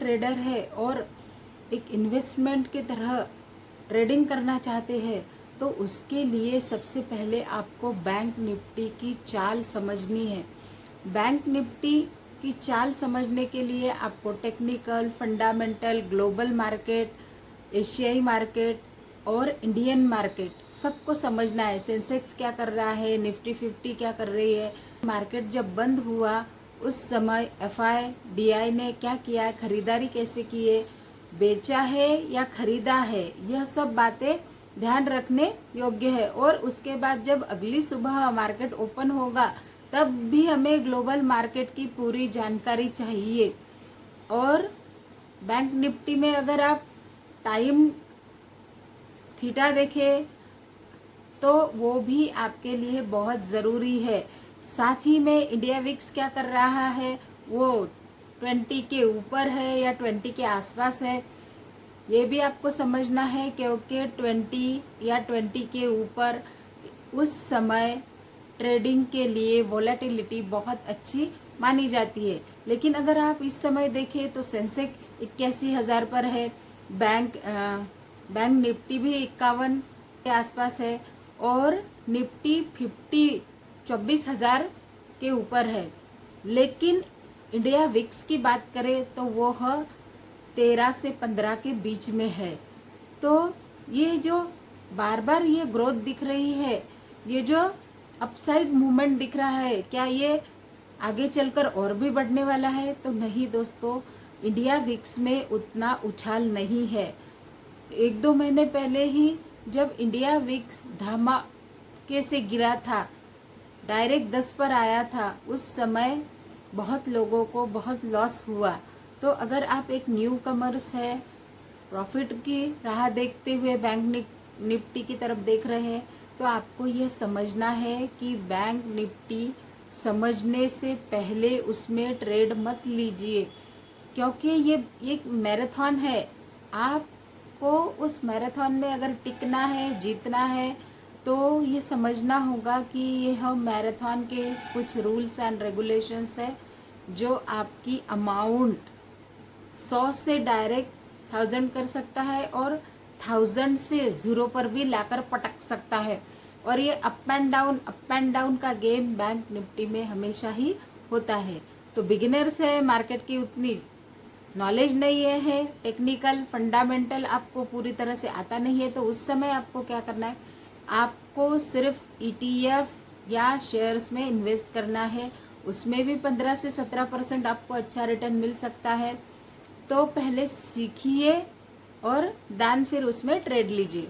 Trader है और एक इन्वेस्टमेंट की तरह ट्रेडिंग करना चाहते हैं तो उसके लिए सबसे पहले आपको बैंक निफ्टी की चाल समझनी है। बैंक निफ्टी की चाल समझने के लिए आपको टेक्निकल, फंडामेंटल, ग्लोबल मार्केट, एशियाई मार्केट और इंडियन मार्केट सबको समझना है। सेंसेक्स क्या कर रहा है, निफ्टी 50 क्या कर रही है, मार्केट जब बंद हुआ उस समय FI, DI ने क्या किया है, खरीदारी कैसे की है, बेचा है या खरीदा है, यह सब बातें ध्यान रखने योग्य है। और उसके बाद जब अगली सुबह मार्केट ओपन होगा तब भी हमें ग्लोबल मार्केट की पूरी जानकारी चाहिए। और बैंक निफ्टी में अगर आप टाइम थीटा देखें तो वो भी आपके लिए बहुत ज़रूरी है। साथ ही में इंडिया विक्स क्या कर रहा है, वो 20 के ऊपर है या 20 के आसपास है, ये भी आपको समझना है। क्योंकि 20 या 20 के ऊपर उस समय ट्रेडिंग के लिए वोलेटिलिटी बहुत अच्छी मानी जाती है। लेकिन अगर आप इस समय देखें तो सेंसेक्स 81,000 पर है, बैंक निफ्टी भी 51 के आसपास है और निफ्टी 50 24,000 के ऊपर है। लेकिन इंडिया विक्स की बात करें तो वो 13 से 15 के बीच में है। तो ये जो बार बार ये ग्रोथ दिख रही है, ये जो अपसाइड मूवमेंट दिख रहा है, क्या ये आगे चलकर और भी बढ़ने वाला है? तो नहीं दोस्तों, इंडिया विक्स में उतना उछाल नहीं है। 1-2 महीने पहले ही जब इंडिया विक्स धमाके से गिरा था, डायरेक्ट 10 पर आया था, उस समय बहुत लोगों को बहुत लॉस हुआ। तो अगर आप एक न्यू कमर्स है, प्रॉफिट की राह देखते हुए बैंक निफ्टी की तरफ देख रहे हैं, तो आपको यह समझना है कि बैंक निफ्टी समझने से पहले उसमें ट्रेड मत लीजिए। क्योंकि ये एक मैराथन है, आपको उस मैराथन में अगर टिकना है, जीतना है, तो ये समझना होगा कि यह मैराथन के कुछ रूल्स एंड रेगुलेशंस है जो आपकी अमाउंट 100 से डायरेक्ट 1000 कर सकता है और 1000 से 0 पर भी लाकर पटक सकता है। और ये अप एंड डाउन का गेम बैंक निफ्टी में हमेशा ही होता है। तो बिगिनर्स है, मार्केट की उतनी नॉलेज नहीं है, टेक्निकल फंडामेंटल आपको पूरी तरह से आता नहीं है, तो उस समय आपको क्या करना है, आपको सिर्फ ETF या शेयर्स में इन्वेस्ट करना है। उसमें भी 15 से 17% आपको अच्छा रिटर्न मिल सकता है। तो पहले सीखिए और दान फिर उसमें ट्रेड लीजिए।